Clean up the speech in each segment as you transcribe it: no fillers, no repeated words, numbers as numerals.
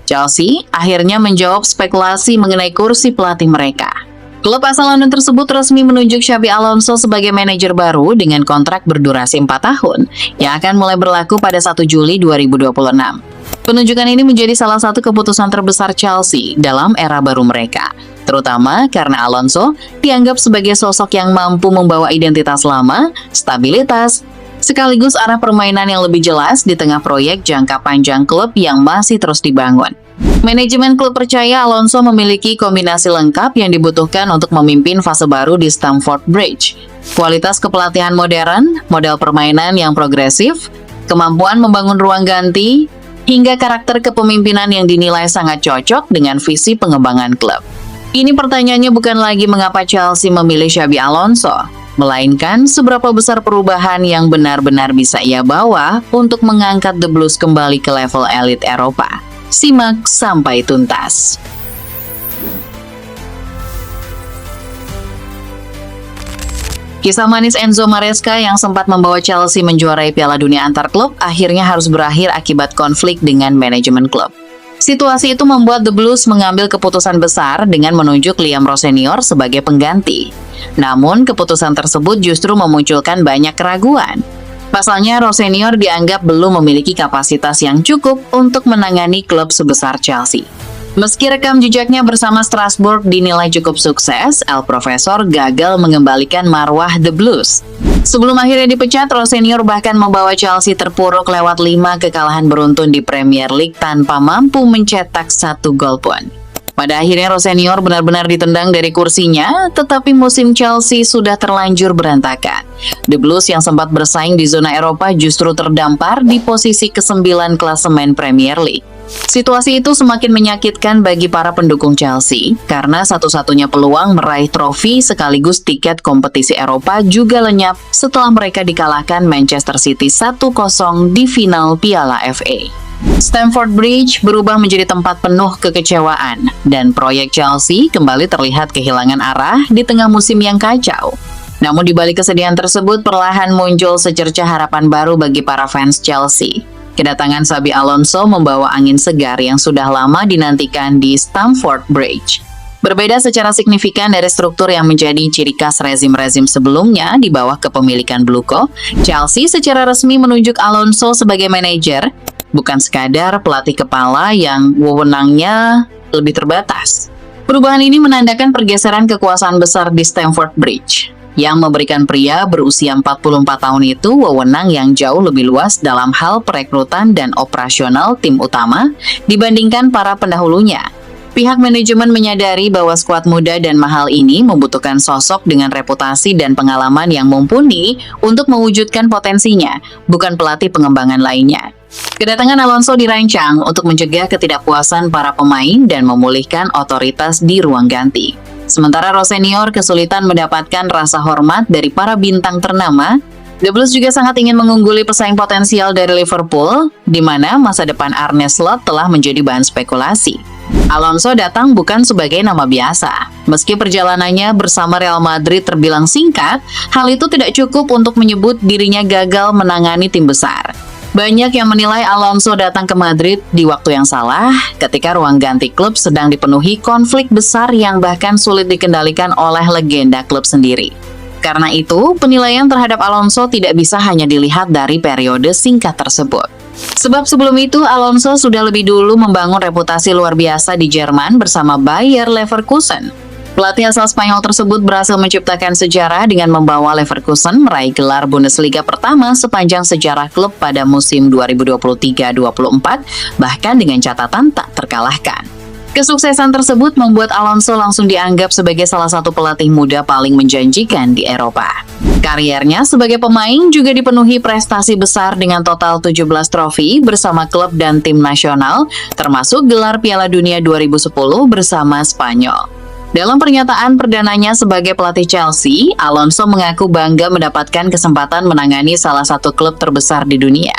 Chelsea akhirnya menjawab spekulasi mengenai kursi pelatih mereka. Klub asal London tersebut resmi menunjuk Xabi Alonso sebagai manajer baru dengan kontrak berdurasi 4 tahun yang akan mulai berlaku pada 1 Juli 2026. Penunjukan ini menjadi salah satu keputusan terbesar Chelsea dalam era baru mereka, terutama karena Alonso dianggap sebagai sosok yang mampu membawa identitas lama, stabilitas, sekaligus arah permainan yang lebih jelas di tengah proyek jangka panjang klub yang masih terus dibangun. Manajemen klub percaya Alonso memiliki kombinasi lengkap yang dibutuhkan untuk memimpin fase baru di Stamford Bridge. Kualitas kepelatihan modern, model permainan yang progresif, kemampuan membangun ruang ganti, hingga karakter kepemimpinan yang dinilai sangat cocok dengan visi pengembangan klub. Ini pertanyaannya bukan lagi mengapa Chelsea memilih Xabi Alonso, melainkan seberapa besar perubahan yang benar-benar bisa ia bawa untuk mengangkat The Blues kembali ke level elit Eropa. Simak sampai tuntas. Kisah manis Enzo Maresca yang sempat membawa Chelsea menjuarai Piala Dunia antar klub akhirnya harus berakhir akibat konflik dengan manajemen klub. Situasi itu membuat The Blues mengambil keputusan besar dengan menunjuk Liam Rowe Senior sebagai pengganti. Namun, keputusan tersebut justru memunculkan banyak keraguan. Pasalnya, Rowe Senior dianggap belum memiliki kapasitas yang cukup untuk menangani klub sebesar Chelsea. Meski rekam jejaknya bersama Strasbourg dinilai cukup sukses, El Profesor gagal mengembalikan marwah The Blues. Sebelum akhirnya dipecat, Rowe Senior bahkan membawa Chelsea terpuruk lewat 5 kekalahan beruntun di Premier League tanpa mampu mencetak 1 gol pun. Pada akhirnya Rowe Senior benar-benar ditendang dari kursinya, tetapi musim Chelsea sudah terlanjur berantakan. The Blues yang sempat bersaing di zona Eropa justru terdampar di posisi ke-9 klasemen Premier League. Situasi itu semakin menyakitkan bagi para pendukung Chelsea, karena satu-satunya peluang meraih trofi sekaligus tiket kompetisi Eropa juga lenyap setelah mereka dikalahkan Manchester City 1-0 di final Piala FA. Stamford Bridge berubah menjadi tempat penuh kekecewaan, dan proyek Chelsea kembali terlihat kehilangan arah di tengah musim yang kacau. Namun di balik kesedihan tersebut, perlahan muncul secercah harapan baru bagi para fans Chelsea. Kedatangan Xabi Alonso membawa angin segar yang sudah lama dinantikan di Stamford Bridge. Berbeda secara signifikan dari struktur yang menjadi ciri khas rezim-rezim sebelumnya di bawah kepemilikan Bluco, Chelsea secara resmi menunjuk Alonso sebagai manajer, bukan sekadar pelatih kepala yang wewenangnya lebih terbatas. Perubahan ini menandakan pergeseran kekuasaan besar di Stamford Bridge, yang memberikan pria berusia 44 tahun itu wewenang yang jauh lebih luas dalam hal perekrutan dan operasional tim utama dibandingkan para pendahulunya. Pihak manajemen menyadari bahwa skuad muda dan mahal ini membutuhkan sosok dengan reputasi dan pengalaman yang mumpuni untuk mewujudkan potensinya, bukan pelatih pengembangan lainnya. Kedatangan Alonso dirancang untuk mencegah ketidakpuasan para pemain dan memulihkan otoritas di ruang ganti. Sementara Rowe Senior kesulitan mendapatkan rasa hormat dari para bintang ternama, The Blues juga sangat ingin mengungguli pesaing potensial dari Liverpool, di mana masa depan Arne Slot telah menjadi bahan spekulasi. Alonso datang bukan sebagai nama biasa. Meski perjalanannya bersama Real Madrid terbilang singkat, hal itu tidak cukup untuk menyebut dirinya gagal menangani tim besar. Banyak yang menilai Alonso datang ke Madrid di waktu yang salah ketika ruang ganti klub sedang dipenuhi konflik besar yang bahkan sulit dikendalikan oleh legenda klub sendiri. Karena itu, penilaian terhadap Alonso tidak bisa hanya dilihat dari periode singkat tersebut. Sebab sebelum itu, Alonso sudah lebih dulu membangun reputasi luar biasa di Jerman bersama Bayer Leverkusen. Pelatih asal Spanyol tersebut berhasil menciptakan sejarah dengan membawa Leverkusen meraih gelar Bundesliga pertama sepanjang sejarah klub pada musim 2023-24, bahkan dengan catatan tak terkalahkan. Kesuksesan tersebut membuat Alonso langsung dianggap sebagai salah satu pelatih muda paling menjanjikan di Eropa. Kariernya sebagai pemain juga dipenuhi prestasi besar dengan total 17 trofi bersama klub dan tim nasional, termasuk gelar Piala Dunia 2010 bersama Spanyol. Dalam pernyataan perdananya sebagai pelatih Chelsea, Alonso mengaku bangga mendapatkan kesempatan menangani salah satu klub terbesar di dunia.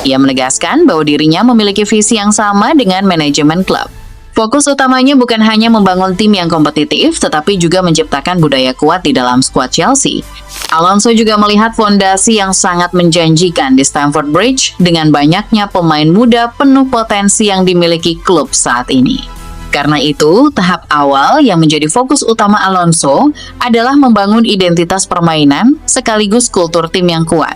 Ia menegaskan bahwa dirinya memiliki visi yang sama dengan manajemen klub. Fokus utamanya bukan hanya membangun tim yang kompetitif, tetapi juga menciptakan budaya kuat di dalam skuad Chelsea. Alonso juga melihat fondasi yang sangat menjanjikan di Stamford Bridge dengan banyaknya pemain muda penuh potensi yang dimiliki klub saat ini. Karena itu, tahap awal yang menjadi fokus utama Alonso adalah membangun identitas permainan sekaligus kultur tim yang kuat.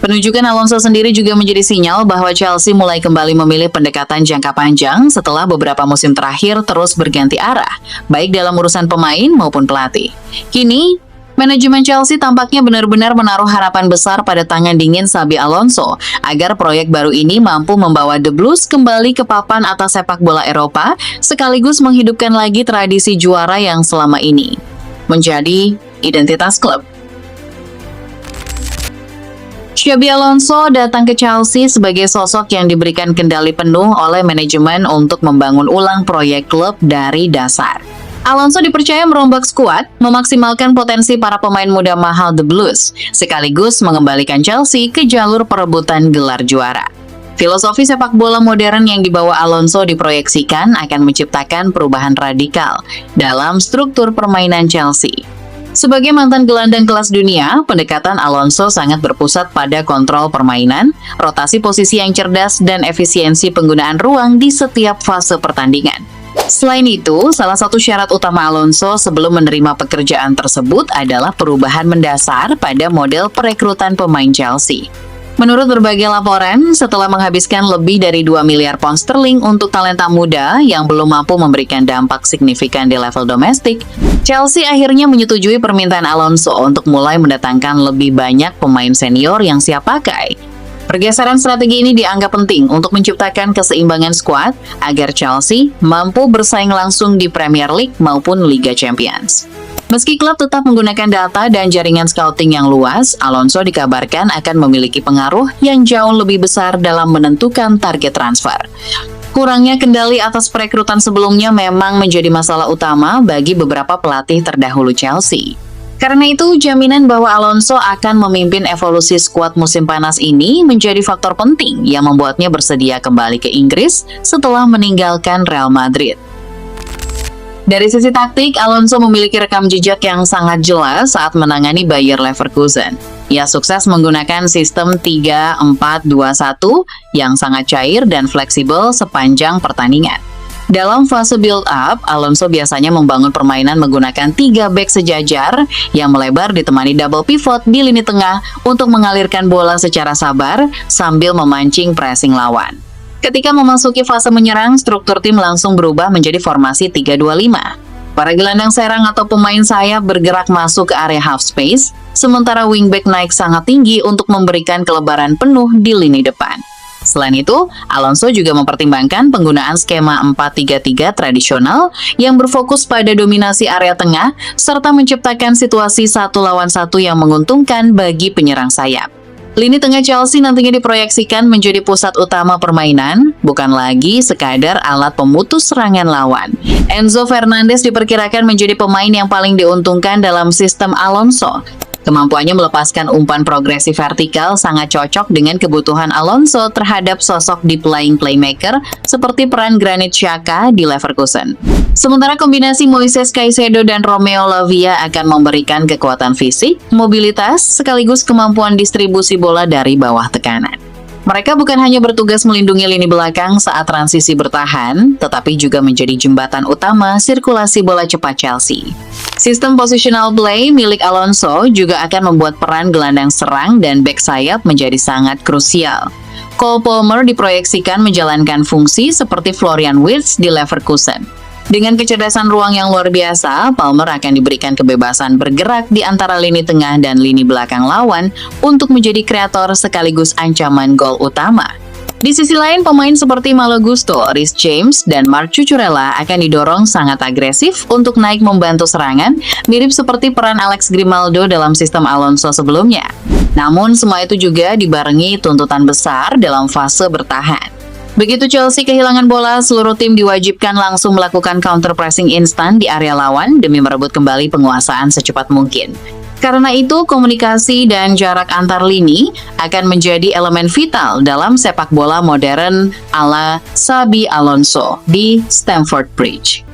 Penunjukan Alonso sendiri juga menjadi sinyal bahwa Chelsea mulai kembali memilih pendekatan jangka panjang setelah beberapa musim terakhir terus berganti arah, baik dalam urusan pemain maupun pelatih. Kini, manajemen Chelsea tampaknya benar-benar menaruh harapan besar pada tangan dingin Xabi Alonso agar proyek baru ini mampu membawa The Blues kembali ke papan atas sepak bola Eropa sekaligus menghidupkan lagi tradisi juara yang selama ini menjadi identitas klub. Xabi Alonso datang ke Chelsea sebagai sosok yang diberikan kendali penuh oleh manajemen untuk membangun ulang proyek klub dari dasar. Alonso dipercaya merombak skuad, memaksimalkan potensi para pemain muda mahal The Blues, sekaligus mengembalikan Chelsea ke jalur perebutan gelar juara. Filosofi sepak bola modern yang dibawa Alonso diproyeksikan akan menciptakan perubahan radikal dalam struktur permainan Chelsea. Sebagai mantan gelandang kelas dunia, pendekatan Alonso sangat berpusat pada kontrol permainan, rotasi posisi yang cerdas, dan efisiensi penggunaan ruang di setiap fase pertandingan. Selain itu, salah satu syarat utama Alonso sebelum menerima pekerjaan tersebut adalah perubahan mendasar pada model perekrutan pemain Chelsea. Menurut berbagai laporan, setelah menghabiskan lebih dari 2 miliar pound sterling untuk talenta muda yang belum mampu memberikan dampak signifikan di level domestik, Chelsea akhirnya menyetujui permintaan Alonso untuk mulai mendatangkan lebih banyak pemain senior yang siap pakai. Pergeseran strategi ini dianggap penting untuk menciptakan keseimbangan skuad agar Chelsea mampu bersaing langsung di Premier League maupun Liga Champions. Meski klub tetap menggunakan data dan jaringan scouting yang luas, Alonso dikabarkan akan memiliki pengaruh yang jauh lebih besar dalam menentukan target transfer. Kurangnya kendali atas perekrutan sebelumnya memang menjadi masalah utama bagi beberapa pelatih terdahulu Chelsea. Karena itu, jaminan bahwa Alonso akan memimpin evolusi skuad musim panas ini menjadi faktor penting yang membuatnya bersedia kembali ke Inggris setelah meninggalkan Real Madrid. Dari sisi taktik, Alonso memiliki rekam jejak yang sangat jelas saat menangani Bayer Leverkusen. Ia sukses menggunakan sistem 3-4-2-1 yang sangat cair dan fleksibel sepanjang pertandingan. Dalam fase build-up, Alonso biasanya membangun permainan menggunakan 3 bek sejajar yang melebar ditemani double pivot di lini tengah untuk mengalirkan bola secara sabar sambil memancing pressing lawan. Ketika memasuki fase menyerang, struktur tim langsung berubah menjadi formasi 3-2-5. Para gelandang serang atau pemain sayap bergerak masuk ke area half space, sementara wingback naik sangat tinggi untuk memberikan kelebaran penuh di lini depan. Selain itu, Alonso juga mempertimbangkan penggunaan skema 4-3-3 tradisional yang berfokus pada dominasi area tengah serta menciptakan situasi 1 lawan 1 yang menguntungkan bagi penyerang sayap. Lini tengah Chelsea nantinya diproyeksikan menjadi pusat utama permainan, bukan lagi sekadar alat pemutus serangan lawan. Enzo Fernandez diperkirakan menjadi pemain yang paling diuntungkan dalam sistem Alonso. Kemampuannya melepaskan umpan progresif vertikal sangat cocok dengan kebutuhan Alonso terhadap sosok deep lying playmaker seperti peran Granit Xhaka di Leverkusen. Sementara kombinasi Moises Caicedo dan Romeo Lavia akan memberikan kekuatan fisik, mobilitas, sekaligus kemampuan distribusi bola dari bawah tekanan. Mereka bukan hanya bertugas melindungi lini belakang saat transisi bertahan, tetapi juga menjadi jembatan utama sirkulasi bola cepat Chelsea. Sistem positional play milik Alonso juga akan membuat peran gelandang serang dan bek sayap menjadi sangat krusial. Cole Palmer diproyeksikan menjalankan fungsi seperti Florian Wirtz di Leverkusen. Dengan kecerdasan ruang yang luar biasa, Palmer akan diberikan kebebasan bergerak di antara lini tengah dan lini belakang lawan untuk menjadi kreator sekaligus ancaman gol utama. Di sisi lain, pemain seperti Malo Gusto, Reece James, dan Marc Cucurella akan didorong sangat agresif untuk naik membantu serangan, mirip seperti peran Alex Grimaldo dalam sistem Alonso sebelumnya. Namun, semua itu juga dibarengi tuntutan besar dalam fase bertahan. Begitu Chelsea kehilangan bola, seluruh tim diwajibkan langsung melakukan counter pressing instan di area lawan demi merebut kembali penguasaan secepat mungkin. Karena itu, komunikasi dan jarak antar lini akan menjadi elemen vital dalam sepak bola modern ala Xabi Alonso di Stamford Bridge.